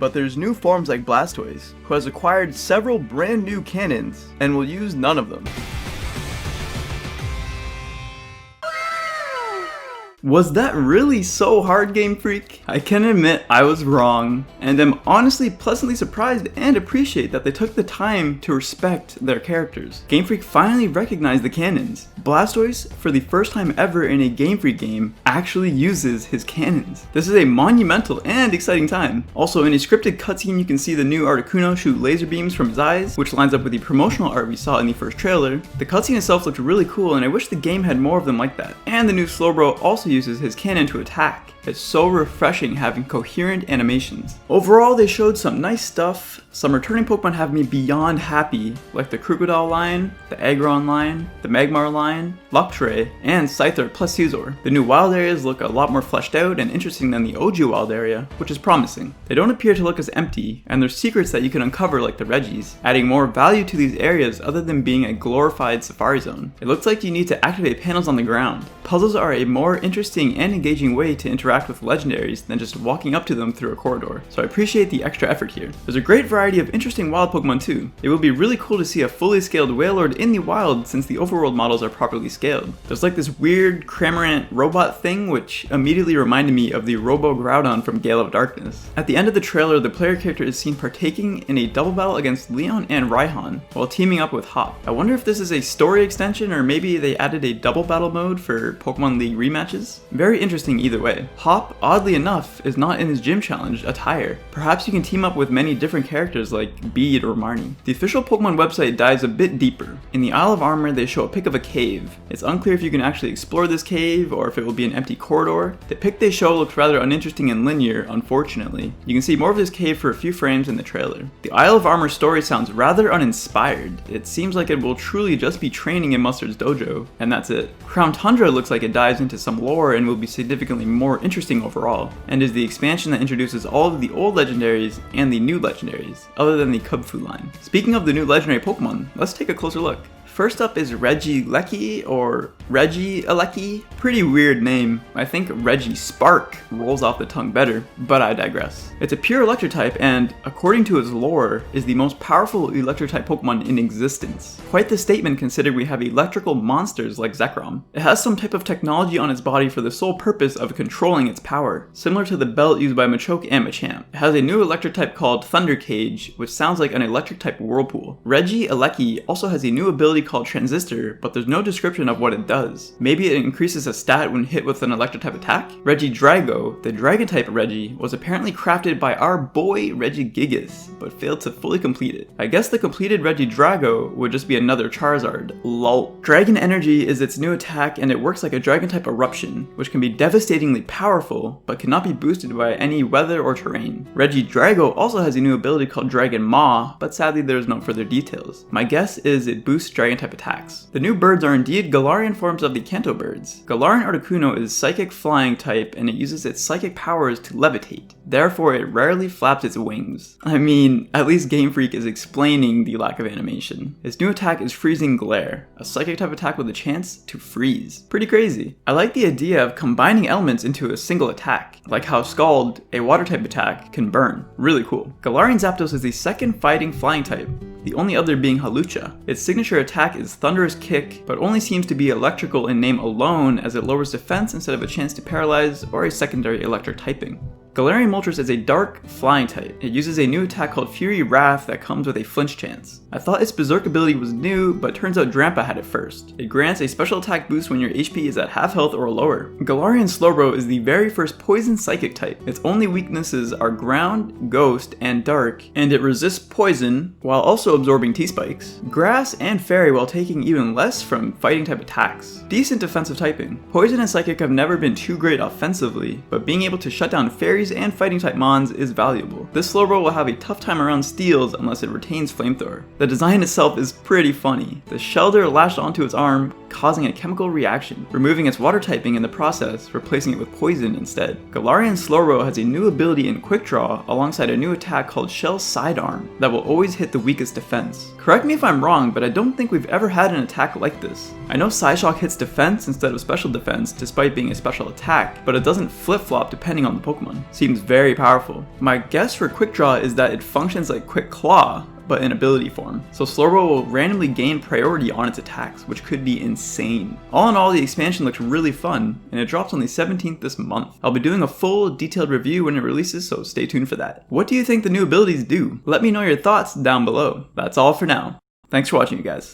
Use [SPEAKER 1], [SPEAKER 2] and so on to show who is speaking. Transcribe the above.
[SPEAKER 1] But there's new forms like Blastoise, who has acquired several brand new cannons, and will use none of them. Was that really so hard, Game Freak? I can admit I was wrong, and am honestly pleasantly surprised and appreciate that they took the time to respect their characters. Game Freak finally recognized the cannons. Blastoise, for the first time ever in a Game Freak game, actually uses his cannons. This is a monumental and exciting time. Also, in a scripted cutscene you can see the new Articuno shoot laser beams from his eyes, which lines up with the promotional art we saw in the first trailer. The cutscene itself looked really cool, and I wish the game had more of them like that. And the new Slowbro also uses his cannon to attack. It's so refreshing having coherent animations. Overall, they showed some nice stuff. Some returning Pokemon have me beyond happy, like the Krookodile line, the Aggron line, the Magmar line, Luxray, and Scyther plus Scizor. The new wild areas look a lot more fleshed out and interesting than the OG wild area, which is promising. They don't appear to look as empty, and there's secrets that you can uncover like the Regis, adding more value to these areas other than being a glorified safari zone. It looks like you need to activate panels on the ground. Puzzles are a more interesting and engaging way to interact with legendaries than just walking up to them through a corridor, so I appreciate the extra effort here. There's a great variety of interesting wild Pokemon too. It would be really cool to see a fully scaled Wailord in the wild since the overworld models are properly scaled. There's like this weird Cramorant robot thing which immediately reminded me of the Robo Groudon from Gale of Darkness. At the end of the trailer, the player character is seen partaking in a double battle against Leon and Raihan while teaming up with Hop. I wonder if this is a story extension or maybe they added a double battle mode for Pokemon League rematches. Very interesting either way. Hop, oddly enough, is not in his gym challenge attire. Perhaps you can team up with many different characters like Bede or Marnie. The official Pokemon website dives a bit deeper. In the Isle of Armor, they show a pic of a cave. It's unclear if you can actually explore this cave or if it will be an empty corridor. The pic they show looks rather uninteresting and linear, unfortunately. You can see more of this cave for a few frames in the trailer. The Isle of Armor story sounds rather uninspired. It seems like it will truly just be training in Mustard's dojo, and that's it. Crown Tundra looks like it dives into some lore and will be significantly more interesting overall, and is the expansion that introduces all of the old legendaries and the new legendaries, other than the Cubfu line. Speaking of the new legendary Pokemon, let's take a closer look. First up is Regieleki, or Regieleki. Pretty weird name. I think Regispark rolls off the tongue better, but I digress. It's a pure electric type and, according to its lore, is the most powerful electric type Pokemon in existence. Quite the statement considering we have electrical monsters like Zekrom. It has some type of technology on its body for the sole purpose of controlling its power, similar to the belt used by Machoke and Machamp. It has a new electric type called Thunder Cage, which sounds like an electric type whirlpool. Regieleki also has a new ability called Transistor, but there's no description of what it does. Maybe it increases a stat when hit with an electric type attack? Regidrago, the dragon type Regi, was apparently crafted by our boy Regigigas, but failed to fully complete it. I guess the completed Regidrago would just be another Charizard. Lol. Dragon Energy is its new attack and it works like a dragon type eruption, which can be devastatingly powerful, but cannot be boosted by any weather or terrain. Regidrago also has a new ability called Dragon Maw, but sadly there is no further details. My guess is it boosts dragon type attacks. The new birds are indeed Galarian forms of the Kanto birds. Galarian Articuno is psychic flying type and it uses its psychic powers to levitate. Therefore, it rarely flaps its wings. I mean, at least Game Freak is explaining the lack of animation. Its new attack is Freezing Glare, a psychic type attack with a chance to freeze. Pretty crazy. I like the idea of combining elements into a single attack, like how Scald, a water type attack, can burn. Really cool. Galarian Zapdos is the second fighting flying type, the only other being Hawlucha. Its signature attack is Thunderous Kick, but only seems to be electrical in name alone as it lowers defense instead of a chance to paralyze or a secondary electric typing. Galarian Moltres is a dark, flying type. It uses a new attack called Fury Wrath that comes with a flinch chance. I thought its Berserk ability was new, but turns out Drampa had it first. It grants a special attack boost when your HP is at half health or lower. Galarian Slowbro is the very first poison psychic type. Its only weaknesses are ground, ghost, and dark, and it resists poison while also absorbing T-spikes, grass, and fairy while taking even less from fighting type attacks. Decent defensive typing. Poison and psychic have never been too great offensively, but being able to shut down fairies and fighting type mons is valuable. This Slowbro will have a tough time around steals unless it retains Flamethrower. The design itself is pretty funny. The Shelder lashed onto its arm causing a chemical reaction, removing its water typing in the process, replacing it with poison instead. Galarian Slowbro has a new ability in Quick Draw alongside a new attack called Shell Sidearm that will always hit the weakest defense. Correct me if I'm wrong, but I don't think we've ever had an attack like this. I know Psyshock hits defense instead of special defense despite being a special attack, but it doesn't flip-flop depending on the Pokemon. Seems very powerful. My guess for Quick Draw is that it functions like Quick Claw, but in ability form. So Slowbro will randomly gain priority on its attacks, which could be insane. All in all, the expansion looks really fun, and it drops on the 17th this month. I'll be doing a full, detailed review when it releases, so stay tuned for that. What do you think the new abilities do? Let me know your thoughts down below. That's all for now. Thanks for watching, you guys.